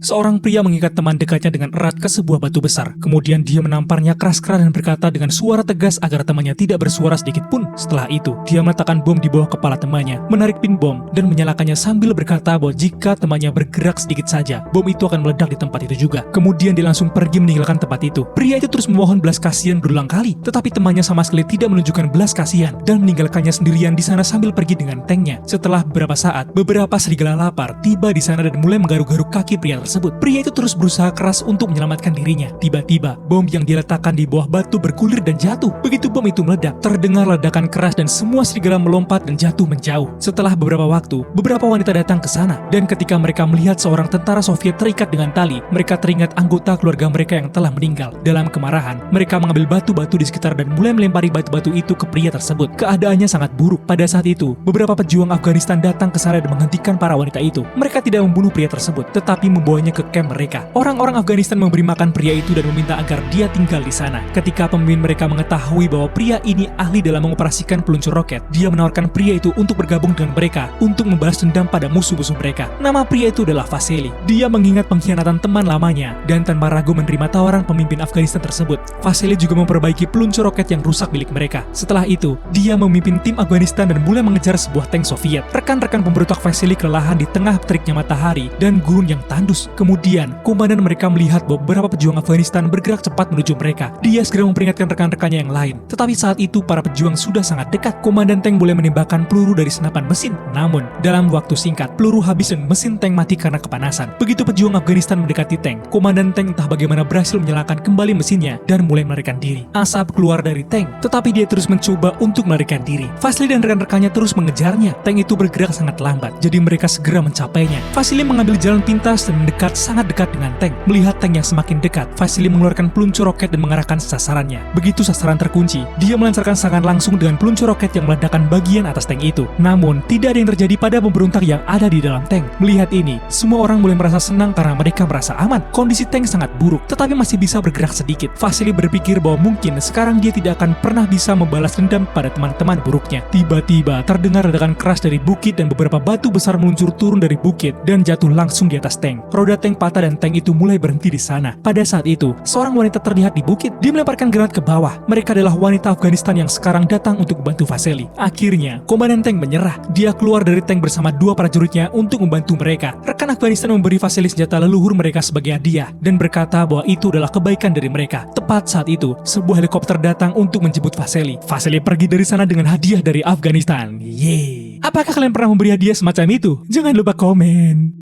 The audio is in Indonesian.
Seorang pria mengikat teman dekatnya dengan erat ke sebuah batu besar. Kemudian dia menamparnya keras-keras dan berkata dengan suara tegas agar temannya tidak bersuara sedikit pun. Setelah itu, dia meletakkan bom di bawah kepala temannya, menarik pin bom, dan menyalakannya sambil berkata bahwa jika temannya bergerak sedikit saja, bom itu akan meledak di tempat itu juga. Kemudian dia langsung pergi meninggalkan tempat itu. Pria itu terus memohon belas kasihan berulang kali, tetapi temannya sama sekali tidak menunjukkan belas kasihan dan meninggalkannya sendirian di sana sambil pergi dengan tanknya. Setelah beberapa saat, beberapa serigala lapar tiba di sana dan mulai menggaruk-garuk kaki pria tersebut. Pria itu terus berusaha keras untuk menyelamatkan dirinya. Tiba-tiba, bom yang diletakkan di bawah batu bergulir dan jatuh. Begitu bom itu meledak, terdengar ledakan keras dan semua serigala melompat dan jatuh menjauh. Setelah beberapa waktu, beberapa wanita datang ke sana, dan ketika mereka melihat seorang tentara Soviet terikat dengan tali, mereka teringat anggota keluarga mereka yang telah meninggal. Dalam kemarahan, mereka mengambil batu-batu di sekitar dan mulai melempari batu-batu itu ke pria tersebut. Keadaannya sangat buruk. Pada saat itu, beberapa pejuang Afghanistan datang ke sana dan menghentikan para wanita itu. Mereka tidak membunuh pria tersebut, tetapi membawanya ke camp mereka. Orang-orang Afghanistan memberi makan pria itu dan meminta agar dia tinggal di sana. Ketika pemimpin mereka mengetahui bahwa pria ini ahli dalam mengoperasikan peluncur roket, dia menawarkan pria itu untuk bergabung dengan mereka untuk membalas dendam pada musuh-musuh mereka. Nama pria itu adalah Vasily. Dia mengingat pengkhianatan teman lamanya dan tanpa ragu menerima tawaran pemimpin Afghanistan tersebut. Vasily juga memperbaiki peluncur roket yang rusak milik mereka. Setelah itu, dia memimpin tim Afghanistan dan mulai mengejar sebuah tank Soviet. Rekan-rekan pemberontak Vasily kelelahan di tengah teriknya matahari dan gurun yang tandus. Kemudian, komandan mereka melihat bahwa beberapa pejuang Afghanistan bergerak cepat menuju mereka. Dia segera memperingatkan rekan-rekannya yang lain. Tetapi saat itu para pejuang sudah sangat dekat. Komandan tank boleh menembakkan peluru dari senapan mesin. Namun, dalam waktu singkat, peluru habis dan mesin tank mati karena kepanasan. Begitu pejuang Afghanistan mendekati tank, komandan tank entah bagaimana berhasil menyalakan kembali mesinnya dan mulai melarikan diri. Asap keluar dari tank, tetapi dia terus mencoba untuk melarikan diri. Vasily dan rekan-rekannya terus mengejarnya. Tank itu bergerak sangat lambat, jadi mereka segera mencapainya. Vasily mengambil jalan pintas dan mendekat sangat dekat dengan tank. Melihat tank yang semakin dekat, Vasily mengeluarkan peluncur roket dan mengarahkan sasarannya. Begitu sasaran terkunci, dia melancarkan serangan langsung dengan peluncur roket yang meledakkan bagian atas tank itu. Namun, tidak ada yang terjadi pada pemberontak yang ada di dalam tank. Melihat ini, semua orang mulai merasa senang karena mereka merasa aman. Kondisi tank sangat buruk, tetapi masih bisa bergerak sedikit. Vasily berpikir bahwa mungkin sekarang dia tidak akan pernah bisa membalas dendam pada teman-teman buruknya. Tiba-tiba, terdengar ledakan keras dari bukit dan beberapa batu besar meluncur turun dari bukit dan jatuh langsung di atas tank. Roda tank patah dan tank itu mulai berhenti di sana. Pada saat itu, seorang wanita terlihat di bukit. Dia melemparkan granat ke bawah. Mereka adalah wanita Afghanistan yang sekarang datang untuk membantu Vasily. Akhirnya, komandan tank menyerah. Dia keluar dari tank bersama dua prajuritnya untuk membantu mereka. Rekan Afghanistan memberi Vasily senjata leluhur mereka sebagai hadiah dan berkata bahwa itu adalah kebaikan dari mereka. Tepat saat itu, sebuah helikopter datang untuk menjemput Vasily. Vasily pergi dari sana dengan hadiah dari Afghanistan. Yeay! Apakah kalian pernah memberi hadiah semacam itu? Jangan lupa komen.